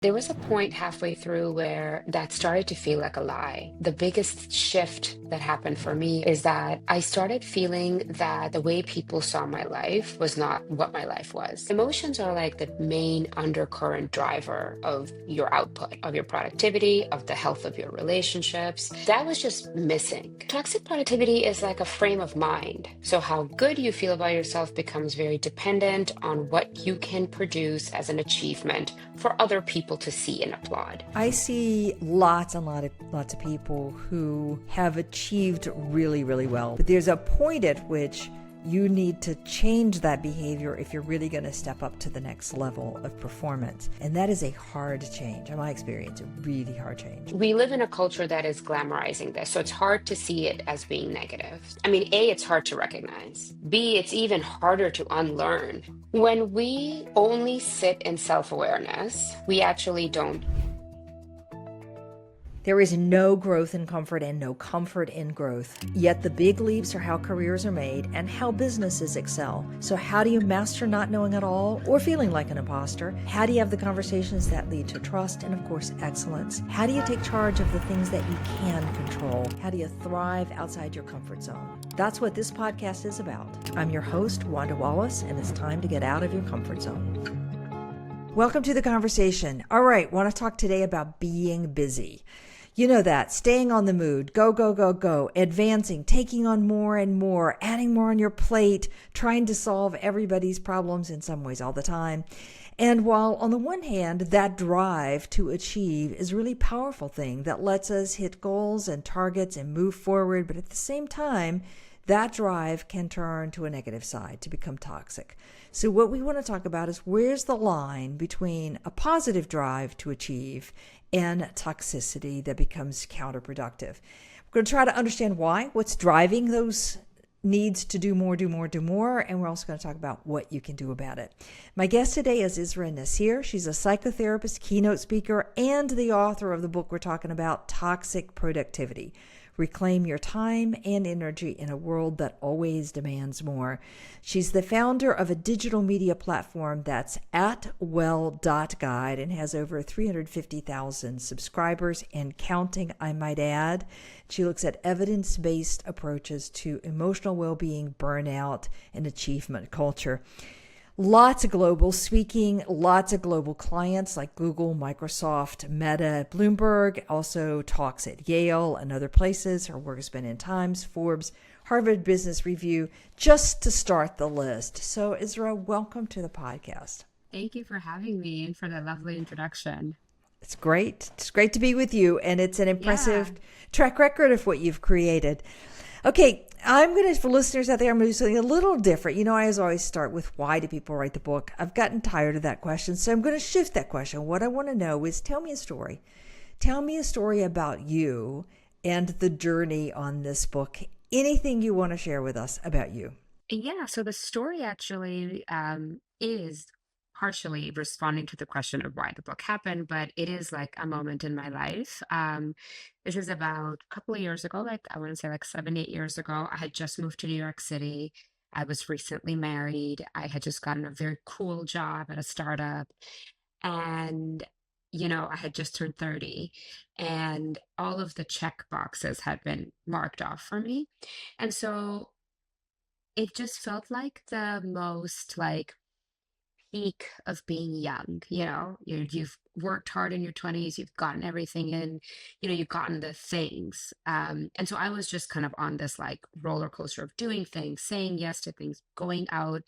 There was a point halfway through where that started to feel like a lie. The biggest shift that happened for me is that I started feeling that the way people saw my life was not what my life was. Emotions are like the main undercurrent driver of your output, of your productivity, of the health of your relationships. That was just missing. Toxic productivity is like a frame of mind. So, how good you feel about yourself becomes very dependent on what you can produce as an achievement for other people to see and applaud. I see lots of people who have achieved really, really well. But there's a point at which you need to change that behavior if you're really going to step up to the next level of performance. And that is a hard change. In my experience, a really hard change. We live in a culture that is glamorizing this, so it's hard to see it as being negative. I mean, A, it's hard to recognize. B, it's even harder to unlearn. When we only sit in self-awareness, we actually don't. There is no growth in comfort and no comfort in growth. Yet the big leaps are how careers are made and how businesses excel. So how do you master not knowing at all or feeling like an imposter? How do you have the conversations that lead to trust and, of course, excellence? How do you take charge of the things that you can control? How do you thrive outside your comfort zone? That's what this podcast is about. I'm your host, Wanda Wallace, and it's time to get out of your comfort zone. Welcome to the conversation. All right, want to talk today about being busy. You know that, staying on the mood, go, go, go, go, advancing, taking on more and more, adding more on your plate, trying to solve everybody's problems in some ways all the time. And while on the one hand, that drive to achieve is a really powerful thing that lets us hit goals and targets and move forward, but at the same time, that drive can turn to a negative side, to become toxic. So what we want to talk about is where's the line between a positive drive to achieve and toxicity that becomes counterproductive. We're going to try to understand why, what's driving those needs to do more, and we're also going to talk about what you can do about it. My guest today is Israa Nasir. She's a psychotherapist, keynote speaker, and the author of the book we're talking about, Toxic Productivity. Reclaim your time and energy in a world that always demands more. She's the founder of a digital media platform that's @well.guide and has over 350,000 subscribers and counting, I might add. She looks at evidence-based approaches to emotional well-being, burnout, and achievement culture. Lots of global speaking, lots of global clients like Google, Microsoft, Meta, Bloomberg, also talks at Yale and other places. Her work has been in Times, Forbes, Harvard Business Review, just to start the list. So Israa, welcome to the podcast. Thank you for having me and for that lovely introduction. It's great. It's great to be with you, and it's an impressive track record of what you've created. Okay, for listeners out there, I'm going to do something a little different. You know, I always start with why do people write the book? I've gotten tired of that question, so I'm going to shift that question. What I want to know is tell me a story. Tell me a story about you and the journey on this book. Anything you want to share with us about you. Yeah, so the story actually is partially responding to the question of why the book happened, but it is like a moment in my life. This is about a couple of years ago, like I want to say like 7, 8 years ago. I had just moved to New York City. I was recently married. I had just gotten a very cool job at a startup. And, I had just turned 30, and all of the check boxes had been marked off for me. And so it just felt like the most like peak of being young. You've worked hard in your 20s, you've gotten everything in, you've gotten the things. And so I was just kind of on this like roller coaster of doing things, saying yes to things, going out.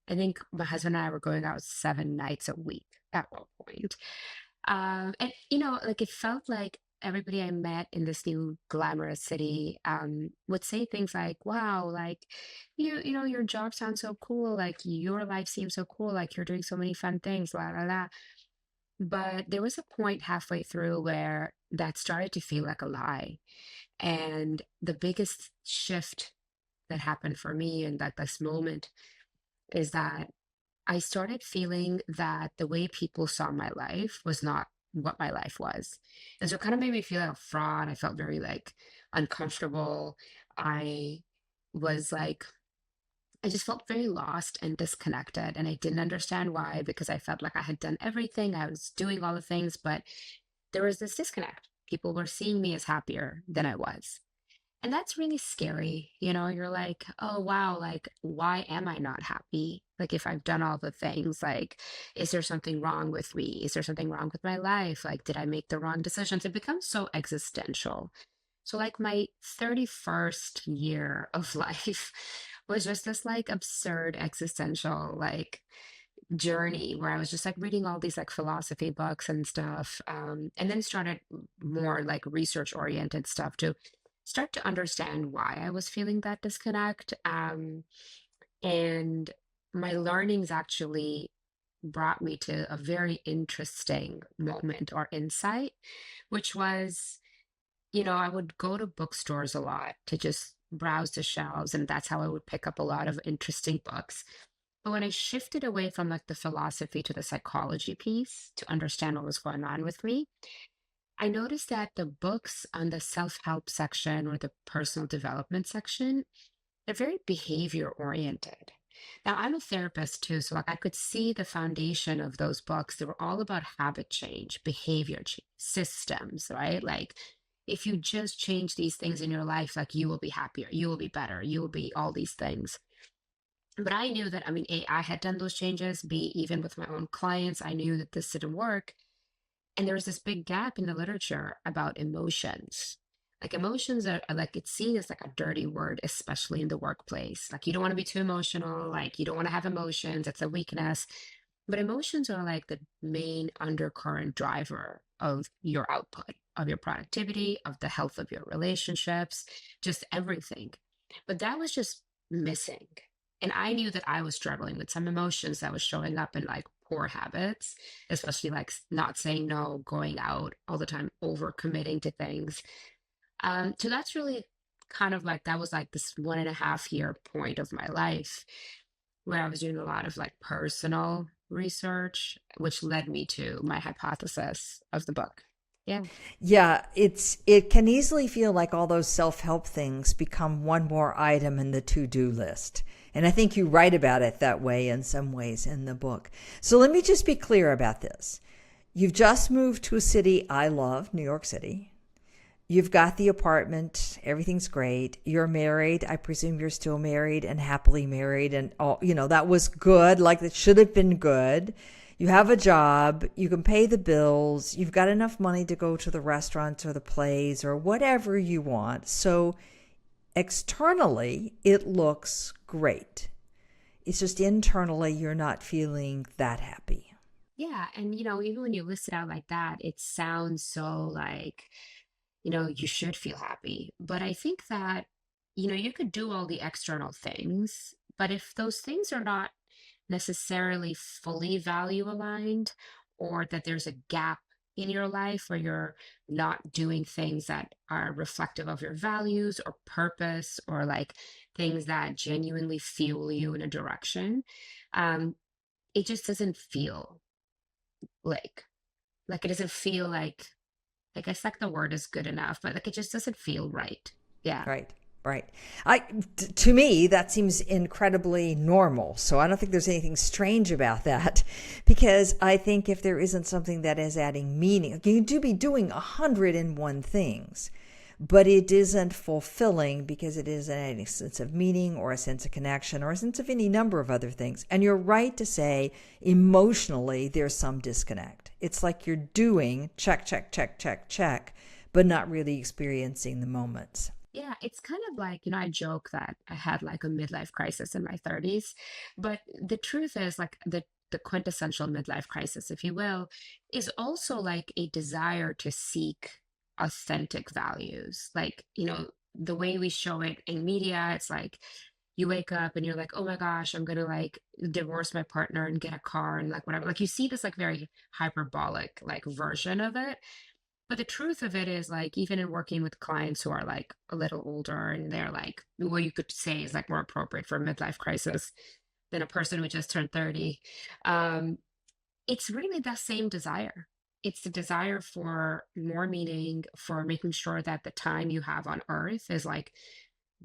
I think my husband and I were going out 7 nights a week at one point. And like it felt like everybody I met in this new glamorous city would say things like, "Wow, like your job sounds so cool. Like your life seems so cool. Like you're doing so many fun things." La la la. But there was a point halfway through where that started to feel like a lie, and the biggest shift that happened for me in that this moment is that I started feeling that the way people saw my life was not what my life was. And so it kind of made me feel like a fraud. I felt very like uncomfortable. I was like, I just felt very lost and disconnected. And I didn't understand why, because I felt like I had done everything, I was doing all the things, but there was this disconnect. People were seeing me as happier than I was. And that's really scary. You're like, oh, wow, like, why am I not happy? Like, if I've done all the things, like, is there something wrong with me? Is there something wrong with my life? Like, did I make the wrong decisions? It becomes so existential. So, like, my 31st year of life was just this, like, absurd existential, like, journey where I was just like reading all these like philosophy books and stuff, and then started more like research oriented stuff to start to understand why I was feeling that disconnect. And my learnings actually brought me to a very interesting moment or insight, which was, I would go to bookstores a lot to just browse the shelves, and that's how I would pick up a lot of interesting books. But when I shifted away from like the philosophy to the psychology piece to understand what was going on with me, I noticed that the books on the self-help section or the personal development section, they're very behavior oriented. Now, I'm a therapist too, so like I could see the foundation of those books. They were all about habit change, behavior change, systems, right? Like if you just change these things in your life, like you will be happier, you will be better, you will be all these things. But I knew that, I mean, A, I had done those changes. B, even with my own clients, I knew that this didn't work. And there was this big gap in the literature about emotions. Like emotions are like it's seen as like a dirty word, especially in the workplace. Like you don't want to be too emotional, like you don't want to have emotions, it's a weakness. But emotions are like the main undercurrent driver of your output, of your productivity, of the health of your relationships, just everything. But that was just missing. And I knew that I was struggling with some emotions that was showing up in like poor habits, especially like not saying no, going out all the time, over committing to things. So that's really kind of like that was like this 1.5 year point of my life where I was doing a lot of like personal research, which led me to my hypothesis of the book. Yeah. Yeah, it can easily feel like all those self-help things become one more item in the to-do list. And I think you write about it that way in some ways in the book. So let me just be clear about this. You've just moved to a city I love, New York City. You've got the apartment, everything's great. You're married. I presume you're still married and happily married and all, that was good, like it should have been good. You have a job, you can pay the bills, you've got enough money to go to the restaurants or the plays or whatever you want. So externally, it looks great. It's just internally, you're not feeling that happy. Yeah. And, even when you list it out like that, it sounds so like, you should feel happy. But I think that, you could do all the external things, but if those things are not necessarily fully value aligned, or that there's a gap in your life where you're not doing things that are reflective of your values or purpose, or like things that genuinely fuel you in a direction, um, it just doesn't feel like it doesn't feel like I guess like the word is good enough, but like it just doesn't feel right. Yeah. Right, right. To me, that seems incredibly normal. So I don't think there's anything strange about that, because I think if there isn't something that is adding meaning, you do be doing 101 things, but it isn't fulfilling because it isn't adding a sense of meaning or a sense of connection or a sense of any number of other things. And you're right to say emotionally there's some disconnect. It's like you're doing check, check, check, check, check, but not really experiencing the moments. Yeah, it's kind of like, I joke that I had like a midlife crisis in my 30s, but the truth is like the quintessential midlife crisis, if you will, is also like a desire to seek authentic values. Like, the way we show it in media, it's like you wake up and you're like, oh my gosh, I'm gonna like divorce my partner and get a car and like whatever. Like you see this like very hyperbolic like version of it. But the truth of it is, like, even in working with clients who are like a little older and they're like, what you could say is like more appropriate for a midlife crisis than a person who just turned 30, um, it's really that same desire. It's the desire for more meaning, for making sure that the time you have on earth is like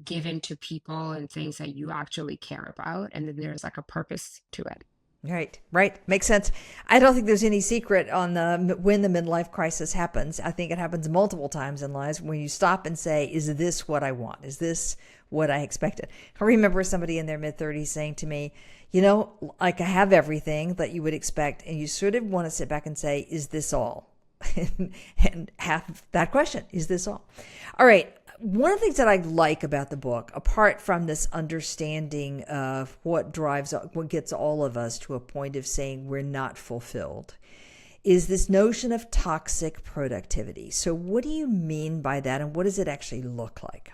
given to people and things that you actually care about. And then there's like a purpose to it. Right, right. Makes sense. I don't think there's any secret on the when the midlife crisis happens. I think it happens multiple times in lives when you stop and say, "Is this what I want? Is this what I expected?" I remember somebody in their mid 30s saying to me, like I have everything that you would expect, and you sort of want to sit back and say, "Is this all?" and have that question, "Is this all?" All right. One of the things that I like about the book, apart from this understanding of what gets all of us to a point of saying we're not fulfilled, is this notion of toxic productivity. So, what do you mean by that, and what does it actually look like?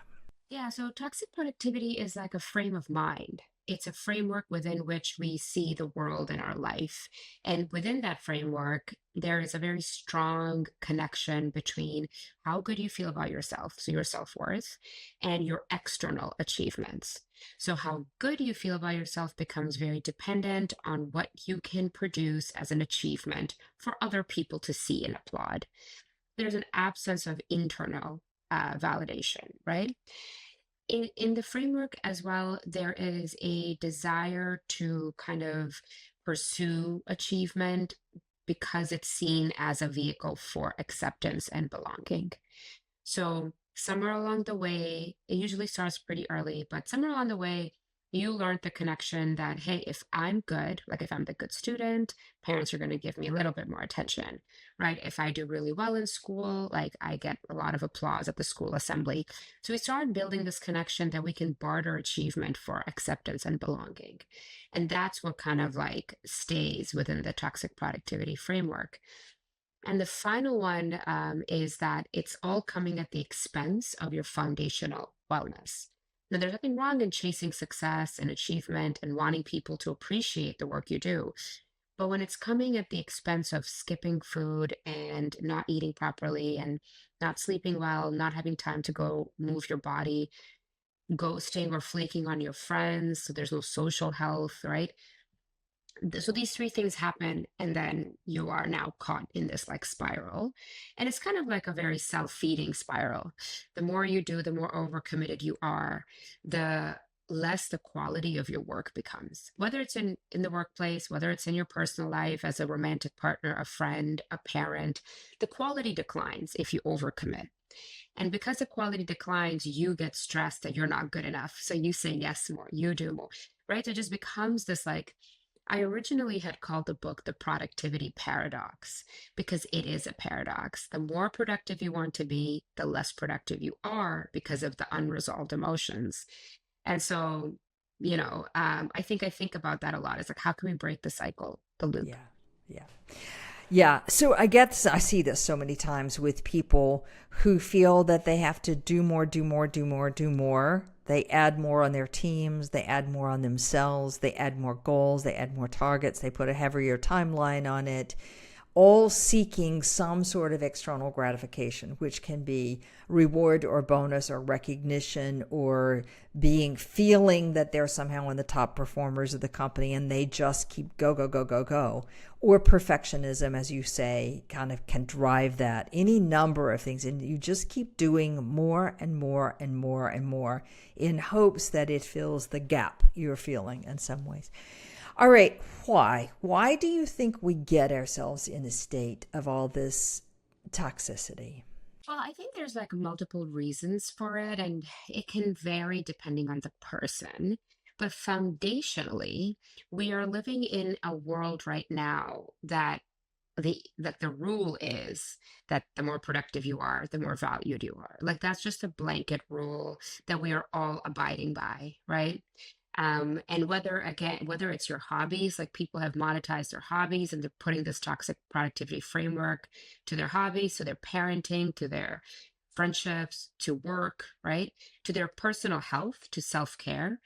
Yeah, so toxic productivity is like a frame of mind. It's a framework within which we see the world and our life. And within that framework, there is a very strong connection between how good you feel about yourself, so your self-worth, and your external achievements. So, how good you feel about yourself becomes very dependent on what you can produce as an achievement for other people to see and applaud. There's an absence of internal validation, right? In the framework as well, there is a desire to kind of pursue achievement because it's seen as a vehicle for acceptance and belonging. So somewhere along the way, it usually starts pretty early, but somewhere along the way, you learned the connection that, hey, if I'm good, like if I'm the good student, parents are going to give me a little bit more attention, right? If I do really well in school, like I get a lot of applause at the school assembly. So we started building this connection that we can barter achievement for acceptance and belonging. And that's what kind of like stays within the toxic productivity framework. And the final one is that it's all coming at the expense of your foundational wellness. Now, there's nothing wrong in chasing success and achievement and wanting people to appreciate the work you do. But when it's coming at the expense of skipping food and not eating properly and not sleeping well, not having time to go move your body, ghosting or flaking on your friends, so there's no social health, right? So these three things happen, and then you are now caught in this like spiral. And it's kind of like a very self-feeding spiral. The more you do, the more overcommitted you are, the less the quality of your work becomes. Whether it's in the workplace, whether it's in your personal life as a romantic partner, a friend, a parent, the quality declines if you overcommit. And because the quality declines, you get stressed that you're not good enough. So you say yes more, you do more, right? So it just becomes this like, I originally had called the book The Productivity Paradox because it is a paradox. The more productive you want to be, the less productive you are because of the unresolved emotions. And so, I think about that a lot. It's like, how can we break the cycle, the loop? Yeah, yeah. Yeah, so I see this so many times with people who feel that they have to do more, do more, do more, do more. They add more on their teams, they add more on themselves, they add more goals, they add more targets, they put a heavier timeline on it, all seeking some sort of external gratification, which can be reward or bonus or recognition or feeling that they're somehow one of the top performers of the company and they just keep go, go, go, go, go. Or perfectionism, as you say, kind of can drive that. Any number of things. And you just keep doing more and more and more and more in hopes that it fills the gap you're feeling in some ways. All right, why? Why do you think we get ourselves in a state of all this toxicity? Well, I think there's like multiple reasons for it, and it can vary depending on the person. But foundationally, we are living in a world right now that the rule is that the more productive you are, the more valued you are. Like that's just a blanket rule that we are all abiding by, right? And whether it's your hobbies, like people have monetized their hobbies and they're putting this toxic productivity framework to their hobbies, to their parenting, to their friendships, to work, right? To their personal health, to self-care.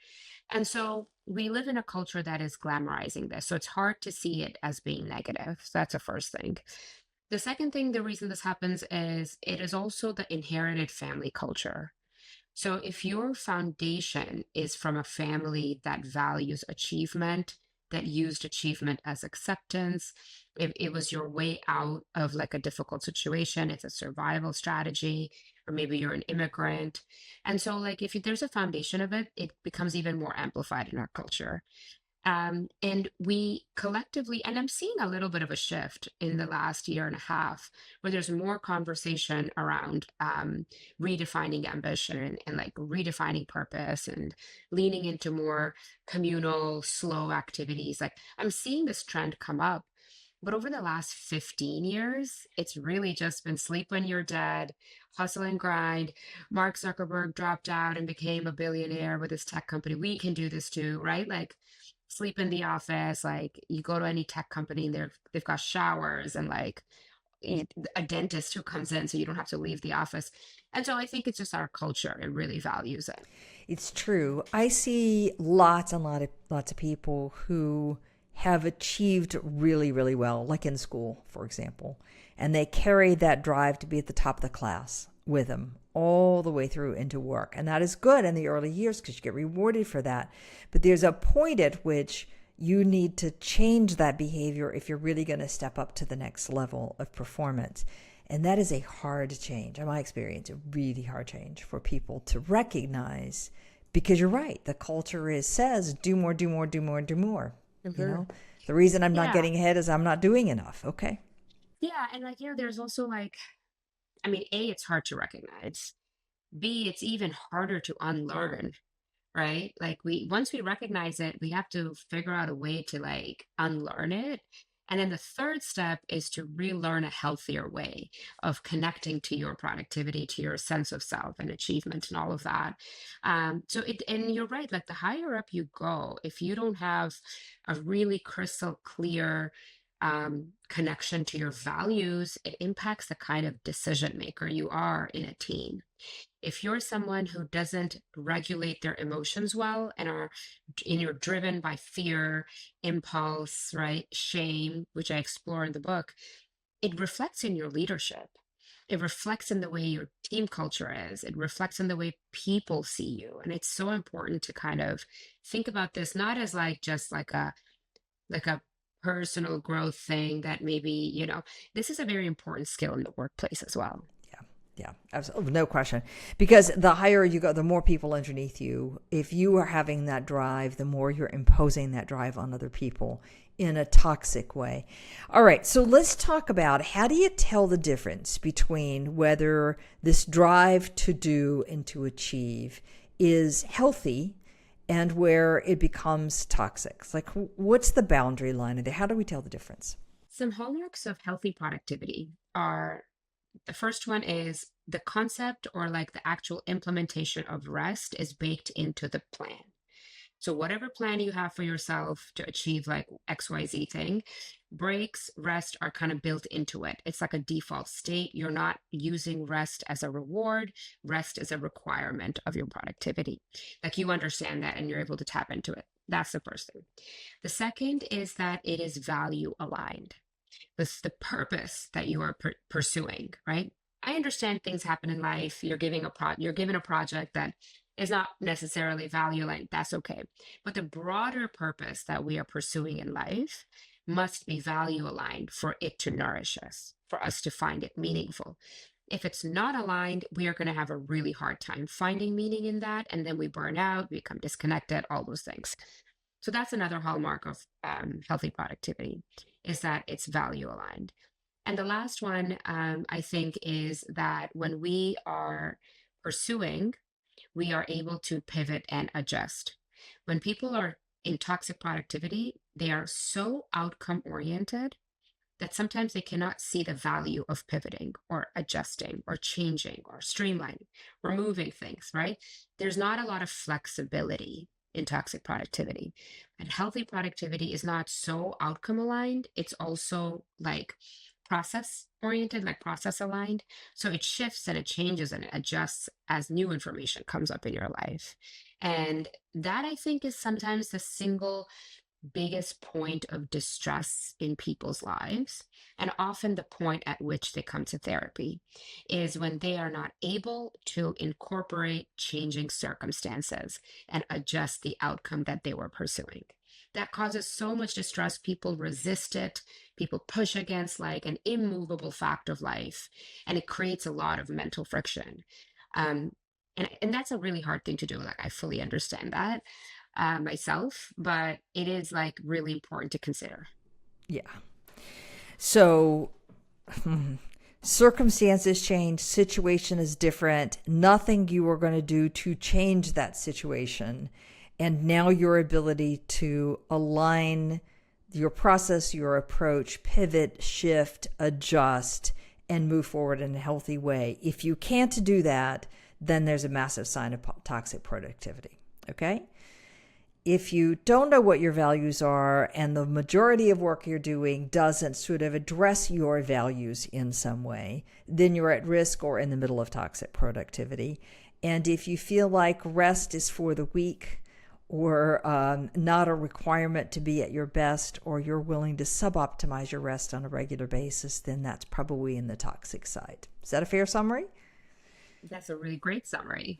And so we live in a culture that is glamorizing this. So it's hard to see it as being negative. So that's the first thing. The second thing, the reason this happens is it is also the inherited family culture. So if your foundation is from a family that values achievement, that used achievement as acceptance, if it was your way out of like a difficult situation, it's a survival strategy, or maybe you're an immigrant. And so, like, if there's a foundation of it, it becomes even more amplified in our culture. And we collectively, and I'm seeing a little bit of a shift in the last year and a half, where there's more conversation around redefining ambition and like redefining purpose and leaning into more communal, slow activities. Like I'm seeing this trend come up. But over the last 15 years, it's really just been sleep when you're dead, hustle and grind. Mark Zuckerberg dropped out and became a billionaire with his tech company. We can do this too, right? Like sleep in the office. Like you go to any tech company and they've got showers and like a dentist who comes in so you don't have to leave the office. And so I think it's just our culture. It really values it. It's true. I see lots of people who have achieved really, really well, like in school, for example, and they carry that drive to be at the top of the class with them all the way through into work. And that is good in the early years because you get rewarded for that. But there's a point at which you need to change that behavior if you're really going to step up to the next level of performance. And that is a hard change. In my experience, a really hard change for people to recognize, because you're right. The culture says do more, do more, do more, do more. You Mhm. know, the reason I'm not Yeah. getting ahead is I'm not doing enough. Okay. Yeah. And like, there's also like, I mean, A, it's hard to recognize. B, it's even harder to unlearn, right? Like once we recognize it, we have to figure out a way to like unlearn it. And then the third step is to relearn a healthier way of connecting to your productivity, to your sense of self and achievement and all of that. And you're right, like the higher up you go, if you don't have a really crystal clear connection to your values, it impacts the kind of decision maker you are in a team. If you're someone who doesn't regulate their emotions well and you're driven by fear, impulse, right, shame, which I explore in the book, it reflects in your leadership. It reflects in the way your team culture is. It reflects in the way people see you. And it's so important to kind of think about this not as like just like a personal growth thing that maybe, this is a very important skill in the workplace as well. Yeah. Yeah. Absolutely. No question. Because the higher you go, the more people underneath you. If you are having that drive, the more you're imposing that drive on other people in a toxic way. All right. So let's talk about, how do you tell the difference between whether this drive to do and to achieve is healthy and where it becomes toxic? It's like, what's the boundary line in there? How do we tell the difference? Some hallmarks of healthy productivity are, the first one is the concept or like the actual implementation of rest is baked into the plan. So whatever plan you have for yourself to achieve like XYZ thing, breaks, rest are kind of built into it. It's like a default state. You're not using rest as a reward. Rest is a requirement of your productivity. Like you understand that and you're able to tap into it. That's the first thing. The second is that it is value aligned. This the purpose that you are pursuing, right? I understand things happen in life. You're given a project that is not necessarily value aligned. That's okay. But the broader purpose that we are pursuing in life must be value aligned for it to nourish us, for us to find it meaningful. If it's not aligned, we are going to have a really hard time finding meaning in that. And then we burn out, become disconnected, all those things. So that's another hallmark of healthy productivity, is that it's value aligned. And the last one, I think, is that when we are pursuing, we are able to pivot and adjust. When people are in toxic productivity, they are so outcome oriented that sometimes they cannot see the value of pivoting or adjusting or changing or streamlining, removing things, right? There's not a lot of flexibility in toxic productivity. And healthy productivity is not so outcome aligned, it's also like process oriented, like process aligned. So it shifts and it changes and it adjusts as new information comes up in your life. And that I think is sometimes the single biggest point of distress in people's lives, and often the point at which they come to therapy, is when they are not able to incorporate changing circumstances and adjust the outcome that they were pursuing. that causes so much distress. People resist it. People push against like an immovable fact of life, and it creates a lot of mental friction. Um, and that's a really hard thing to do. Like I fully understand that myself, but it is like really important to consider. Yeah. So circumstances change, situation is different, nothing you are going to do to change that situation. And now your ability to align your process, your approach, pivot, shift, adjust, and move forward in a healthy way. If you can't do that, then there's a massive sign of toxic productivity. Okay? If you don't know what your values are and the majority of work you're doing doesn't sort of address your values in some way, then you're at risk or in the middle of toxic productivity. And if you feel like rest is for the weak or not a requirement to be at your best, or you're willing to suboptimize your rest on a regular basis, then that's probably in the toxic side. Is that a fair summary? That's a really great summary.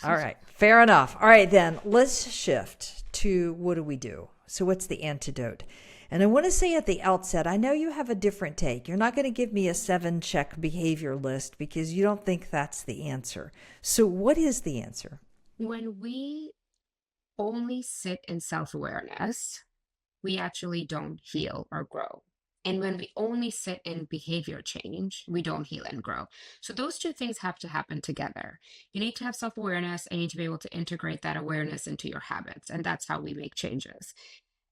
All right, fair enough. All right, then let's shift to what do we do? So, what's the antidote? And I want to say at the outset, I know you have a different take. You're not going to give me a 7-check behavior list because you don't think that's the answer. So, what is the answer? When we only sit in self awareness, we actually don't heal or grow. And when we only sit in behavior change, we don't heal and grow. So those two things have to happen together. You need to have self awareness and you need to be able to integrate that awareness into your habits. And that's how we make changes.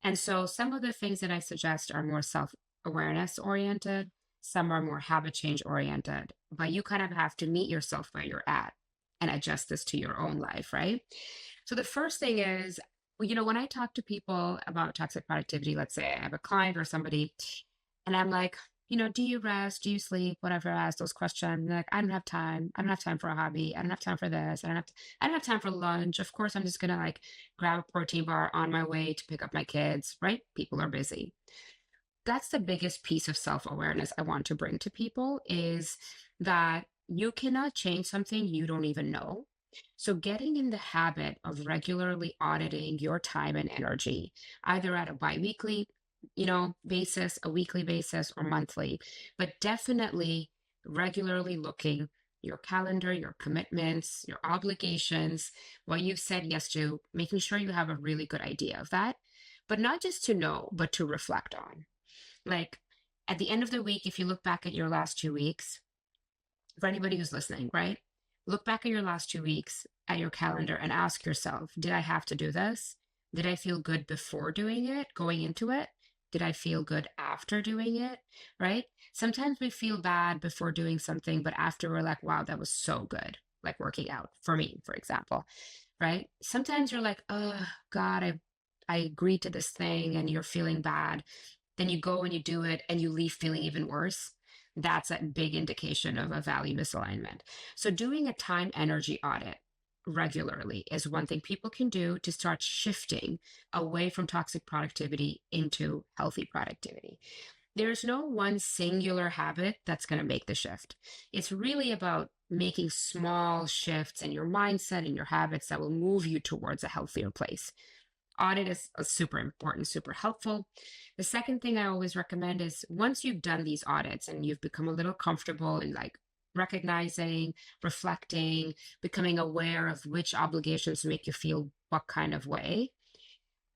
And so some of the things that I suggest are more self awareness oriented, some are more habit change oriented, but you kind of have to meet yourself where you're at and adjust this to your own life, right? So the first thing is, well, when I talk to people about toxic productivity, let's say I have a client or somebody, and I'm like, do you rest? Do you sleep? Whatever, I ask those questions. They're like, I don't have time. I don't have time for a hobby. I don't have time for this. I don't have time for lunch. Of course, I'm just gonna like grab a protein bar on my way to pick up my kids, right? People are busy. That's the biggest piece of self-awareness I want to bring to people is that you cannot change something you don't even know. So getting in the habit of regularly auditing your time and energy, either at a biweekly, basis, a weekly basis, or monthly, but definitely regularly looking your calendar, your commitments, your obligations, what you've said yes to, making sure you have a really good idea of that, but not just to know, but to reflect on. Like at the end of the week, if you look back at your last 2 weeks, for anybody who's listening, right? Look back at your last 2 weeks at your calendar and ask yourself, did I have to do this? Did I feel good before doing it, going into it? Did I feel good after doing it? Right? Sometimes we feel bad before doing something, but after we're like, wow, that was so good. Like working out for me, for example, right? Sometimes you're like, oh God, I agreed to this thing and you're feeling bad. Then you go and you do it and you leave feeling even worse. That's a big indication of a value misalignment. So doing a time energy audit regularly is one thing people can do to start shifting away from toxic productivity into healthy productivity. There's no one singular habit that's going to make the shift. It's really about making small shifts in your mindset and your habits that will move you towards a healthier place. Audit is super important, super helpful. The second thing I always recommend is once you've done these audits and you've become a little comfortable in like recognizing, reflecting, becoming aware of which obligations make you feel what kind of way,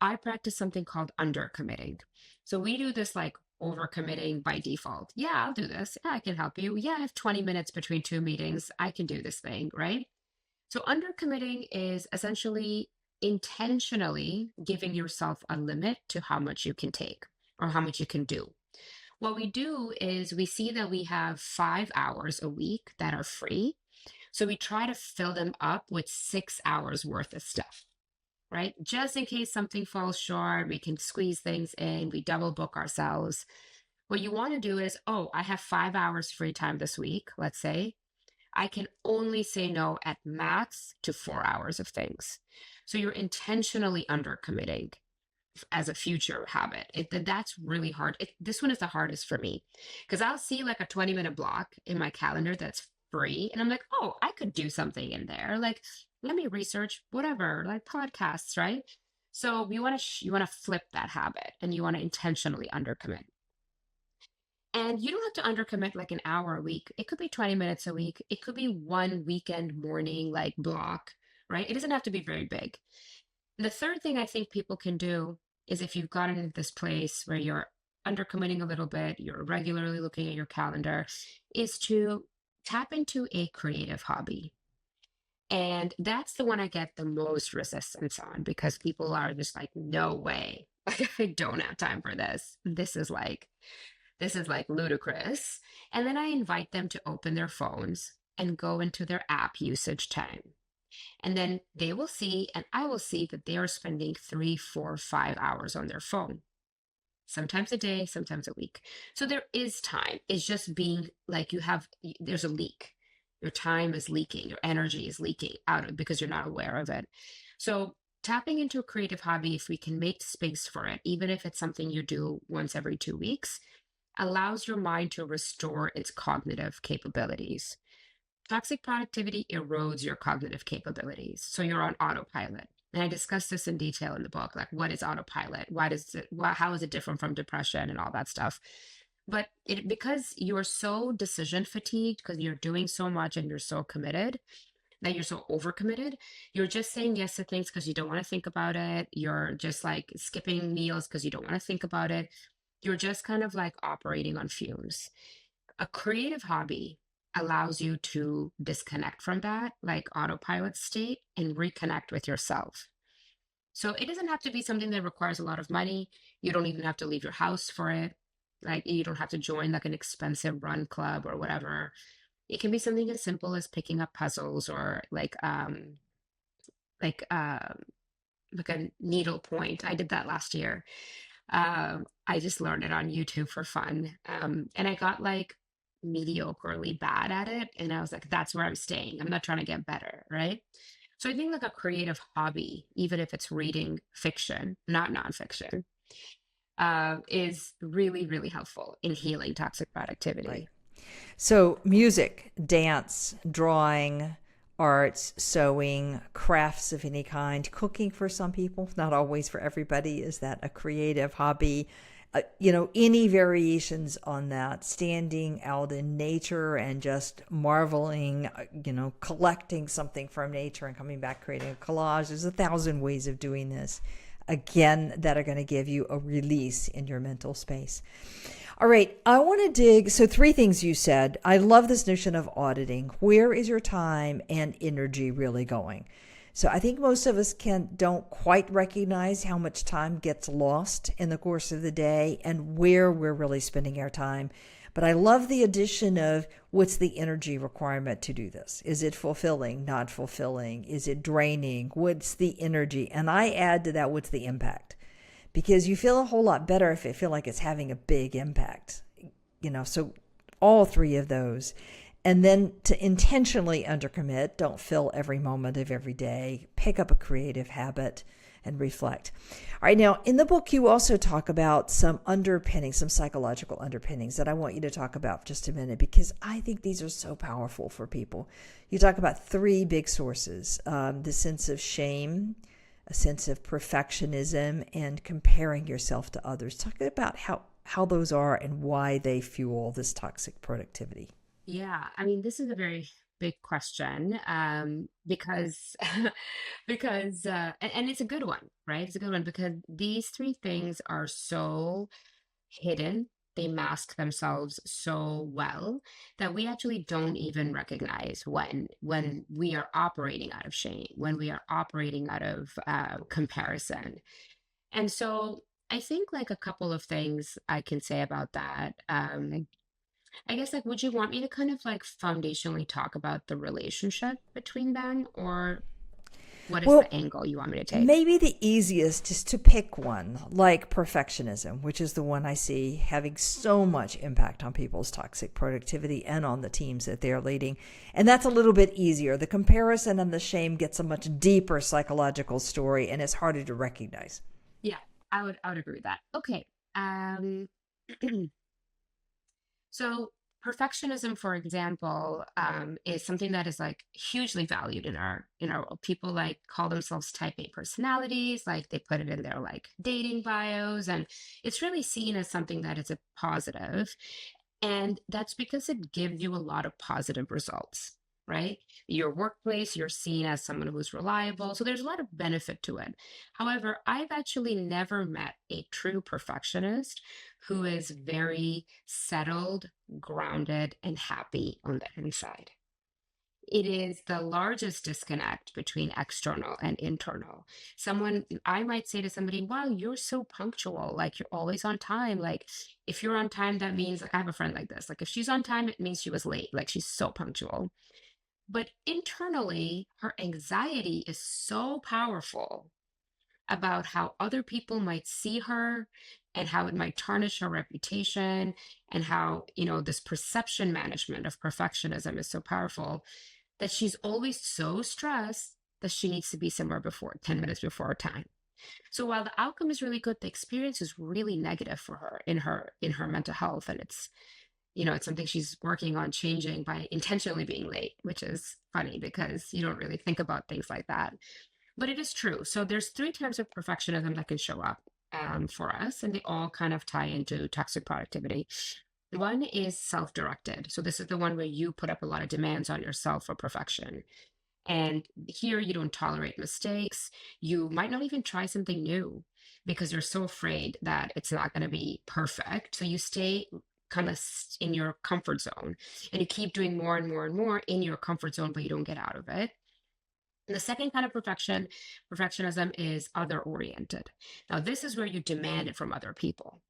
I practice something called undercommitting. So we do this like overcommitting by default. Yeah, I'll do this. Yeah, I can help you. Yeah, I have 20 minutes between two meetings. I can do this thing, right? So undercommitting is essentially intentionally giving yourself a limit to how much you can take or how much you can do. What we do is we see that we have 5 hours a week that are free. So we try to fill them up with 6 hours worth of stuff, right? Just in case something falls short, we can squeeze things in, we double book ourselves. What you want to do is, oh, I have 5 hours free time this week, let's say. I can only say no at max to 4 hours of things. So you're intentionally undercommitting as a future habit. That's really hard. This one is the hardest for me because I'll see like a 20-minute block in my calendar that's free. And I'm like, oh, I could do something in there. Like, let me research whatever, like podcasts, right? So you want to flip that habit and you want to intentionally undercommit. And you don't have to undercommit like an hour a week. It could be 20 minutes a week. It could be one weekend morning like block, right? It doesn't have to be very big. The third thing I think people can do is if you've gotten into this place where you're undercommitting a little bit, you're regularly looking at your calendar, is to tap into a creative hobby. And that's the one I get the most resistance on because people are just like, no way. Like, I don't have time for this. This is like ludicrous. And then I invite them to open their phones and go into their app usage time. And then they will see, and I will see that they are spending 3, 4, 5 hours on their phone, sometimes a day, sometimes a week. So there is time. It's just being like there's a leak. Your time is leaking, your energy is leaking out of because you're not aware of it. So tapping into a creative hobby, if we can make space for it, even if it's something you do once every 2 weeks, allows your mind to restore its cognitive capabilities. Toxic productivity erodes your cognitive capabilities. So you're on autopilot. And I discuss this in detail in the book, like what is autopilot? How is it different from depression and all that stuff? But because you're so decision fatigued, because you're doing so much and you're so committed, that you're so overcommitted, you're just saying yes to things because you don't want to think about it. You're just like skipping meals because you don't want to think about it. You're just kind of like operating on fumes. A creative hobby allows you to disconnect from that, like autopilot state, and reconnect with yourself. So it doesn't have to be something that requires a lot of money. You don't even have to leave your house for it. Like you don't have to join like an expensive run club or whatever. It can be something as simple as picking up puzzles or like like a needle point. I did that last year. I just learned it on YouTube for fun. And I got like mediocrely bad at it. And I was like, that's where I'm staying. I'm not trying to get better. Right. So I think like a creative hobby, even if it's reading fiction, not nonfiction, is really, really helpful in healing toxic Right. productivity. So, music, dance, drawing, arts, sewing, crafts of any kind, cooking for some people, not always for everybody. Is that a creative hobby? Any variations on that, standing out in nature and just marveling, collecting something from nature and coming back, creating a collage. There's 1,000 ways of doing this, again, that are going to give you a release in your mental space. All right, I want to dig. So, three things you said. I love this notion of auditing. Where is your time and energy really going? So, I think most of us don't quite recognize how much time gets lost in the course of the day and where we're really spending our time. But I love the addition of what's the energy requirement to do this? Is it fulfilling, not fulfilling? Is it draining? What's the energy? And I add to that, what's the impact? Because you feel a whole lot better if you feel like it's having a big impact. So all three of those. And then to intentionally undercommit, don't fill every moment of every day, pick up a creative habit and reflect. All right, now in the book, you also talk about some underpinnings, some psychological underpinnings that I want you to talk about for just a minute, because I think these are so powerful for people. You talk about three big sources, the sense of shame, a sense of perfectionism, and comparing yourself to others. Talk about how those are and why they fuel this toxic productivity. Yeah, I mean, this is a very big question because and it's a good one, right? It's a good one because these three things are so hidden. They mask themselves so well that we actually don't even recognize when we are operating out of shame, when we are operating out of comparison. And so I think like a couple of things I can say about that. I guess like would you want me to kind of like foundationally talk about the relationship between them, or what is the Well, angle you want me to take? maybe the easiest is to pick one, like perfectionism, which is the one I see having so much impact on people's toxic productivity and on the teams that they're leading. And that's a little bit easier. The comparison and the shame gets a much deeper psychological story and it's harder to recognize. Yeah, I would agree with that. Okay. Um so Perfectionism, for example, is something that is like hugely valued in our world. People like call themselves type A personalities, like they put it in their like dating bios, and it's really seen as something that is a positive. And that's because it gives you a lot of positive results, right? Your workplace, you're seen as someone who's reliable. So there's a lot of benefit to it. However, I've actually never met a true perfectionist who is very settled, grounded, and happy on the inside. It is the largest disconnect between external and internal. I might say to somebody, wow, you're so punctual. Like you're always on time. Like if you're on time, that means, like, I have a friend like this. Like if she's on time, it means she was late. Like she's so punctual. But internally, her anxiety is so powerful about how other people might see her and how it might tarnish her reputation, and how, this perception management of perfectionism is so powerful that she's always so stressed that she needs to be somewhere before 10 minutes before her time. So while the outcome is really good, the experience is really negative for her in her mental health. And it's something she's working on changing by intentionally being late, which is funny because you don't really think about things like that. But it is true. So there's three types of perfectionism that can show up for us, and they all kind of tie into toxic productivity. One is self-directed. So this is the one where you put up a lot of demands on yourself for perfection. And here you don't tolerate mistakes. You might not even try something new because you're so afraid that it's not going to be perfect. So you stay kind of in your comfort zone, and you keep doing more and more and more in your comfort zone, but you don't get out of it. And the second kind of perfectionism is other oriented. Now, this is where you demand it from other people.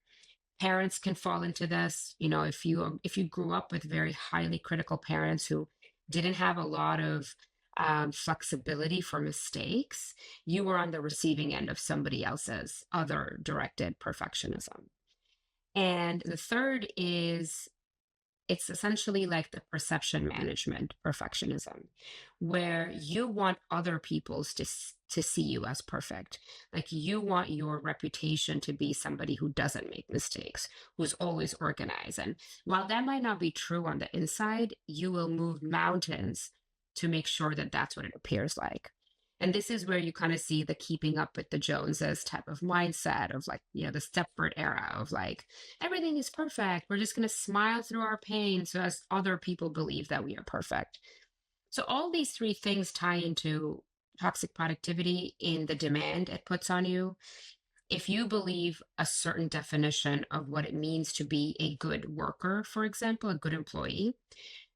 Parents can fall into this. If you grew up with very highly critical parents who didn't have a lot of flexibility for mistakes, you were on the receiving end of somebody else's other directed perfectionism. And the third is, it's essentially like the perception management perfectionism, where you want other people's to see you as perfect. Like you want your reputation to be somebody who doesn't make mistakes, who's always organized. And while that might not be true on the inside, you will move mountains to make sure that that's what it appears like. And this is where you kind of see the keeping up with the Joneses type of mindset of, like, the Stepford era of like, everything is perfect. We're just going to smile through our pain so as other people believe that we are perfect. So all these three things tie into toxic productivity in the demand it puts on you. If you believe a certain definition of what it means to be a good worker, for example, a good employee,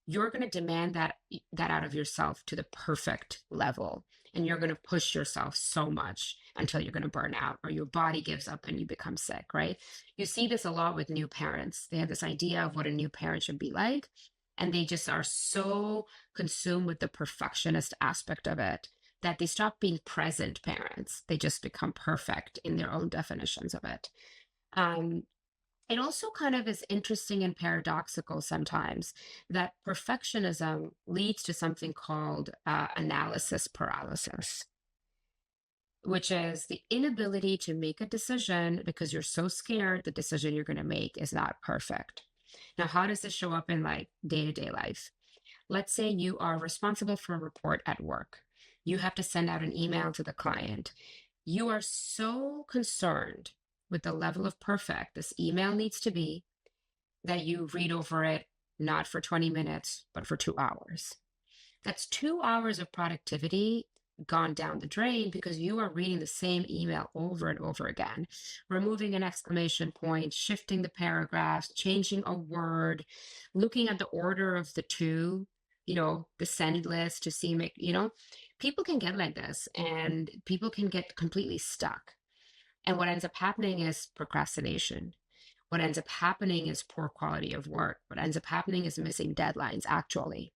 you're going to demand that out of yourself to the perfect level, and you're going to push yourself so much until you're going to burn out or your body gives up and you become sick, right? You see this a lot with new parents. They have this idea of what a new parent should be like, and they just are so consumed with the perfectionist aspect of it that they stop being present parents. They just become perfect in their own definitions of it. um, it also kind of is interesting and paradoxical sometimes that perfectionism leads to something called analysis paralysis, which is the inability to make a decision because you're so scared the decision you're going to make is not perfect. Now, how does this show up in like day-to-day life? Let's say you are responsible for a report at work. You have to send out an email to the client. You are so concerned with the level of perfect this email needs to be that you read over it not for 20 minutes, but for 2 hours. That's 2 hours of productivity gone down the drain because you are reading the same email over and over again, removing an exclamation point, shifting the paragraphs, changing a word, looking at the order of the two, the send list to see, people can get like this and people can get completely stuck. And what ends up happening is procrastination. What ends up happening is poor quality of work. What ends up happening is missing deadlines, actually,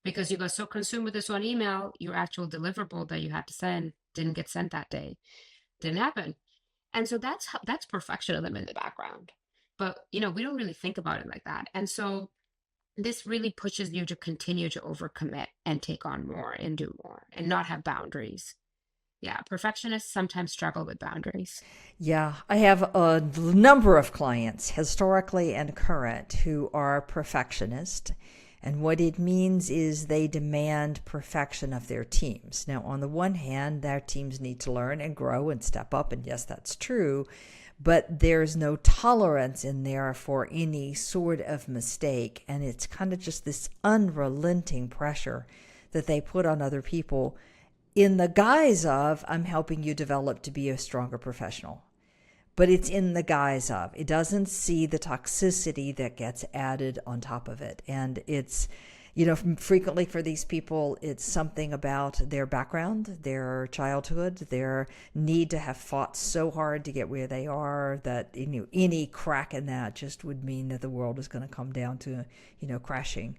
because you got so consumed with this one email, your actual deliverable that you had to send didn't get sent that day. Didn't happen. And so that's perfectionism in the background. But, we don't really think about it like that. And so this really pushes you to continue to overcommit and take on more and do more and not have boundaries. Yeah, perfectionists sometimes struggle with boundaries. Yeah, I have a number of clients, historically and current, who are perfectionists. And what it means is they demand perfection of their teams. Now, on the one hand, their teams need to learn and grow and step up. And yes, that's true. But there's no tolerance in there for any sort of mistake. And it's kind of just this unrelenting pressure that they put on other people in the guise of, I'm helping you develop to be a stronger professional. But it's in the guise of, it doesn't see the toxicity that gets added on top of it. And it's, frequently for these people, it's something about their background, their childhood, their need to have fought so hard to get where they are that any crack in that just would mean that the world is going to come down to, crashing.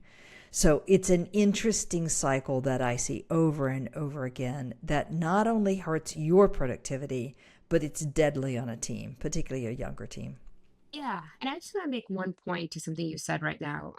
So it's an interesting cycle that I see over and over again that not only hurts your productivity, but it's deadly on a team, particularly a younger team. Yeah, and I just want to make one point to something you said right now.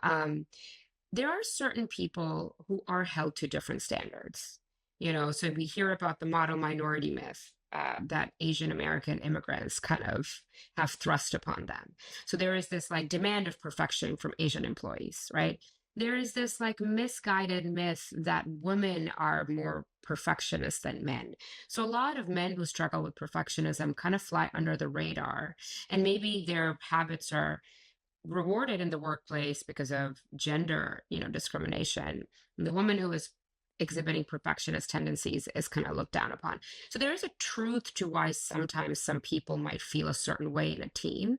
There are certain people who are held to different standards. So we hear about the model minority myth that Asian American immigrants kind of have thrust upon them. So there is this like demand of perfection from Asian employees, right? There is this like misguided myth that women are more perfectionists than men. So a lot of men who struggle with perfectionism kind of fly under the radar, and maybe their habits are rewarded in the workplace because of gender, discrimination. The woman who is exhibiting perfectionist tendencies is kind of looked down upon. So there is a truth to why sometimes some people might feel a certain way in a team.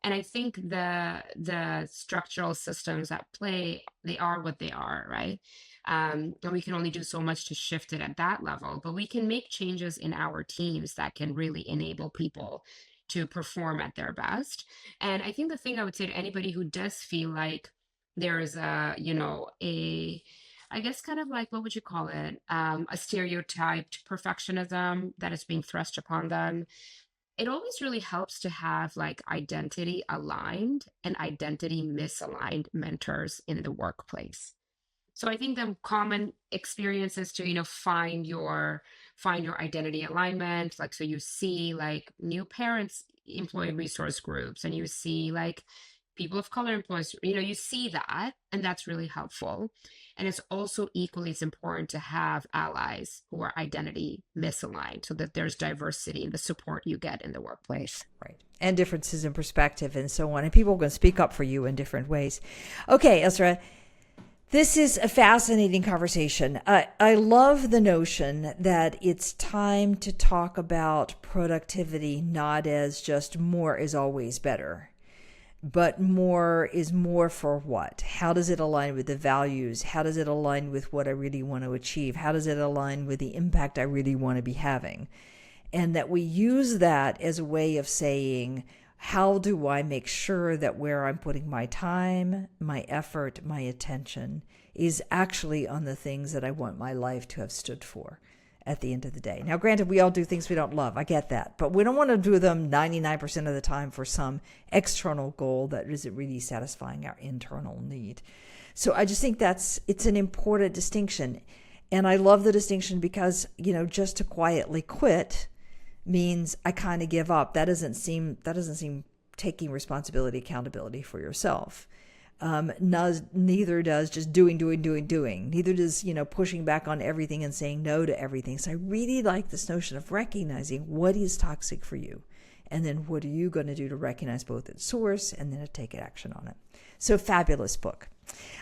And I think the structural systems at play, they are what they are, right? And we can only do so much to shift it at that level, but we can make changes in our teams that can really enable people to perform at their best. And I think the thing I would say to anybody who does feel like there is I guess kind of like, what would you call it? A stereotyped perfectionism that is being thrust upon them. It always really helps to have like identity aligned and identity misaligned mentors in the workplace. So I think the common experience is to, find your identity alignment. Like, so you see like new parents employee resource groups, and you see like people of color employees, you see that, and that's really helpful. And it's also equally as important to have allies who are identity misaligned so that there's diversity in the support you get in the workplace. Right. And differences in perspective and so on. And people are going to speak up for you in different ways. Okay, Israa, this is a fascinating conversation. I love the notion that it's time to talk about productivity not as just more is always better, but more is more for what? How does it align with the values? How does it align with what I really want to achieve? How does it align with the impact I really want to be having? And that we use that as a way of saying, how do I make sure that where I'm putting my time, my effort, my attention is actually on the things that I want my life to have stood for at the end of the day? Now, granted, we all do things we don't love. I get that. But we don't want to do them 99% of the time for some external goal that isn't really satisfying our internal need. So I just think it's an important distinction. And I love the distinction because, just to quietly quit means I kind of give up. That doesn't seem taking responsibility, accountability for yourself. Neither does just doing. Neither does, pushing back on everything and saying no to everything. So I really like this notion of recognizing what is toxic for you. And then what are you going to do to recognize both its source and then to take action on it? So fabulous book.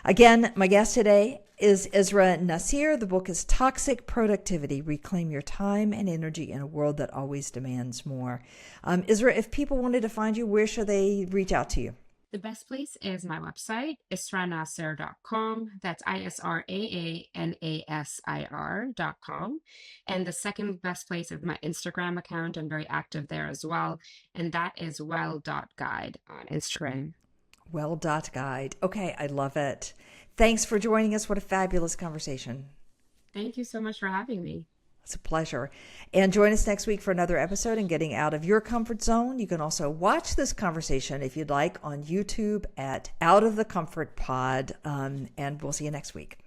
Again, my guest today is Israa Nasir. The book is Toxic Productivity, Reclaim Your Time and Energy in a World That Always Demands More. Israa, if people wanted to find you, where should they reach out to you? The best place is my website, israanasir.com. That's ISRAANASIR.com. And the second best place is my Instagram account. I'm very active there as well. And that is well.guide on Instagram. Well.guide. Okay, I love it. Thanks for joining us. What a fabulous conversation. Thank you so much for having me. It's a pleasure. And join us next week for another episode in Getting Out of Your Comfort Zone. You can also watch this conversation, if you'd like, on YouTube at Out of the Comfort Pod. And we'll see you next week.